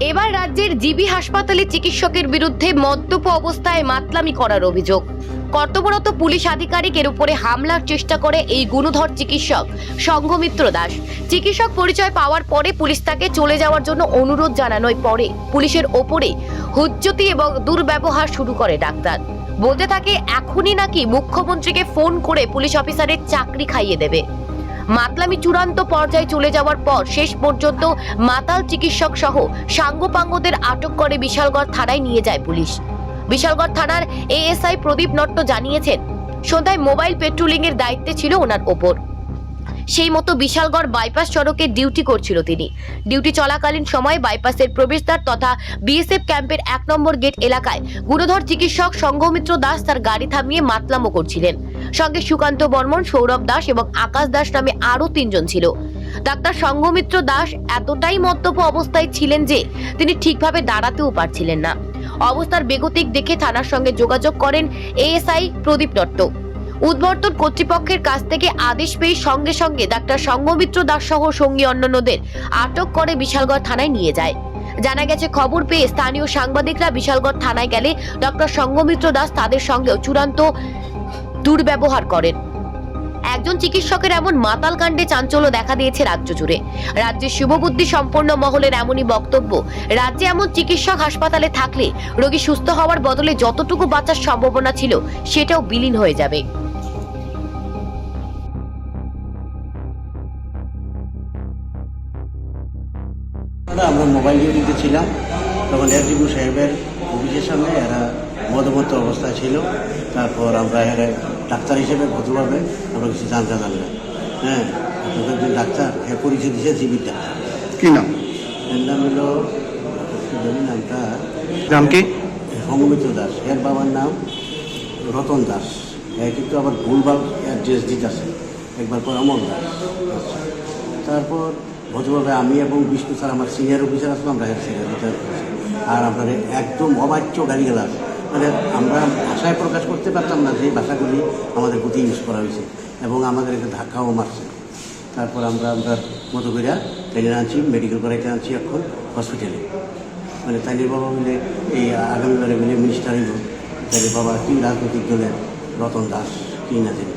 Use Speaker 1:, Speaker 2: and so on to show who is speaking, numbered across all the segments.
Speaker 1: এবার রাজ্যের জিবি হাসপাতালে চিকিৎসকের বিরুদ্ধে মদ্যপ অবস্থায় মাতলামি করার অভিযোগ। কর্তব্যরত পুলিশ আধিকারিকের উপরে হামলার চেষ্টা করে এই গুণধর চিকিৎসক সঙ্ঘমিত্র দাস। চিকিৎসক পরিচয় পাওয়ার পরে পুলিশ তাকে চলে যাওয়ার জন্য অনুরোধ জানানোর পরে পুলিশের ওপরে হুজ্জতি এবং দুর্ব্যবহার শুরু করে ডাক্তার। বলতে থাকে এখনই নাকি মুখ্যমন্ত্রীকে ফোন করে পুলিশ অফিসারের চাকরি খাইয়ে দেবে। মাতলামি চূড়ান্ত পর্যায়ে চলে যাওয়ার পর শেষ পর্যন্ত মাতাল চিকিৎসক সহ সাঙ্গপাঙ্গদের আটক করে বিশালগড় থানায় নিয়ে যায় পুলিশ। বিশালগড় থানার এএসআই প্রদীপ নট্ট জানিয়েছেন, সন্ধ্যায় মোবাইল পেট্রোলিং এর দায়িত্বে ছিল ওনার ওপর। সেই মতো বিশালগড় বাইপাস সড়কে ডিউটি করছিল তিনি। ডিউটি চলাকালীন সময় বাইপাসের প্রবেশদ্বার তথা বিএসএফ ক্যাম্পের 1 নম্বর গেট এলাকায় গুণধর চিকিৎসক সঙ্ঘমিত্র দাস তার গাড়ি থামিয়ে মাতলামো করছিলেন। সঙ্গে সুকান্ত বর্মন, সৌরভ দাস এবং আকাশ দাস নামে আরো 3 জন ছিল। ডাক্তার সঙ্ঘমিত্র দাস এতটাই মদ্যপ অবস্থায় ছিলেন যে তিনি ঠিকভাবে দাঁড়াতেও পারছিলেন না। অবস্থার বেগতিক দেখে থানার সঙ্গে যোগাযোগ করেন এএসআই প্রদীপ দত্ত। উদ্বর্তন কর্তৃপক্ষের কাছ থেকে আদেশ পেয়ে সঙ্গে সঙ্গে ডাক্তার সঙ্ঘমিত্র দাস সহ সঙ্গী অন্যান্যদের আটক করে বিশালগড় থানায় নিয়ে যায়। জানা গেছে, খবর পেয়ে স্থানীয় সাংবাদিকরা বিশালগড় থানায় গেলে ডক্টর সঙ্ঘমিত্র দাস তাদের সঙ্গেও চূড়ান্ত দুর্ব্যবহার করেন। একজন চিকিৎসকের এমন মাতাল কাণ্ডে চাঞ্চল্য দেখা দিয়েছে রাজ্য জুড়ে। রাজ্যের শুভবুদ্ধি সম্পন্ন মহলের এমনই বক্তব্য, রাজ্যে এমন চিকিৎসক হাসপাতালে থাকলে রোগী সুস্থ হওয়ার বদলে যতটুকু বাঁচার সম্ভাবনা ছিল সেটাও বিলীন হয়ে যাবে।
Speaker 2: আমরা মোবাইল ডিউটিতে ছিলাম, তখন এসডিপিও সাহেবের অফিসের সামনে এরা মদমত্ত অবস্থায় ছিল। তারপর আমরা এরা ডাক্তার হিসেবে ভদ্রভাবে আমরা কিছু জানতে জানলাম। হ্যাঁ, একজন ডাক্তার পরিচয় দিয়েছে জিবির ডাক্তার।
Speaker 3: কি নাম?
Speaker 2: এর নাম হলো নামটা
Speaker 3: নাম কি?
Speaker 2: সঙ্ঘমিত্র দাস। এর বাবার নাম রতন দাস। কিন্তু আবার ভুলভাল অ্যাড্রেস দিতেছে, একবার পর অমল দাস। আচ্ছা, তারপর ভদ্রভাবে আমি এবং বিষ্ণু স্যার, আমার সিনিয়র অফিসার আসলাম, আমরা আর আপনার একদম অবাচ্য গালিগালাজ, মানে আমরা ভাষায় প্রকাশ করতে পারতাম না যে ভাষাগুলি আমাদের প্রতি ইউজ করা হয়েছে, এবং আমাদের একটা ধাক্কাও মারছে। তারপর আমরা মতো করে ট্রেনে আনছি, মেডিকেল করাইতে আনছি এখন হসপিটালে। মানে তাইনের বাবা মিলে এই আগামীবারে মিলে মিনিস্টার হইব। তাইনের বাবা কি রাজনৈতিক দলের রতন দাস কি না জানি,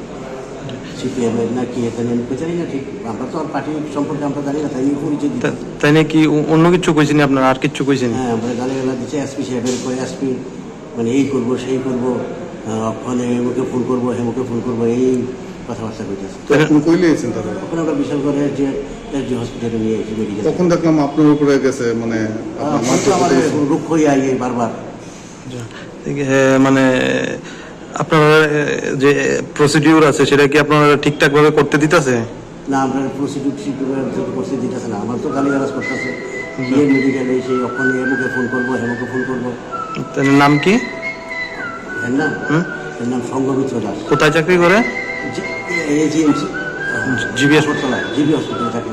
Speaker 2: সিপিএমের না কি এখানে জানি না ঠিক, আমরা তো আর পার্টি সম্পর্কে আমরা জানি না। তাই নিয়ে পরিচয় দিতে
Speaker 3: তাই নাকি অন্য কিছু কইছেন আপনারা? আর কিছু কইছেন?
Speaker 2: হ্যাঁ, আমরা গালিগালা দিচ্ছে এসপি সাহেবের করে, এসপি মানে এই করবো সেই করবো, ওখানে এমুকে ফোন করবো হেমুকে ফোন করবো, এই কথাবার্তা কইতেছে। ওখানে আমরা বিশাল করে যে হসপিটালে নিয়ে এসে মেডিকেল।
Speaker 4: তখন দেখলাম আপনার উপরে গেছে, মানে
Speaker 2: আমাদের রুখ হয়ে আই বারবার।
Speaker 3: মানে আপনার যে প্রসিডিউর আছে সেটা কি আপনারা ঠিকঠাক ভাবে করতে দিতেছে?
Speaker 2: না, আমরা প্রসিডিউর করতে দিতেছে না। আমার তো গালিগালাজ করতেছে, গিয়ে মেডিকেলে এসে ওখানে এমুকে ফোন করবো হেমুকে ফোন করবো।
Speaker 3: নাম কি?
Speaker 2: এর নাম সঙ্ঘমিত্র দাস।
Speaker 3: কোথায় চাকরি করে?
Speaker 2: জিবি
Speaker 3: হাসপাতালে।
Speaker 2: জিবি হসপিটালে চাকরি।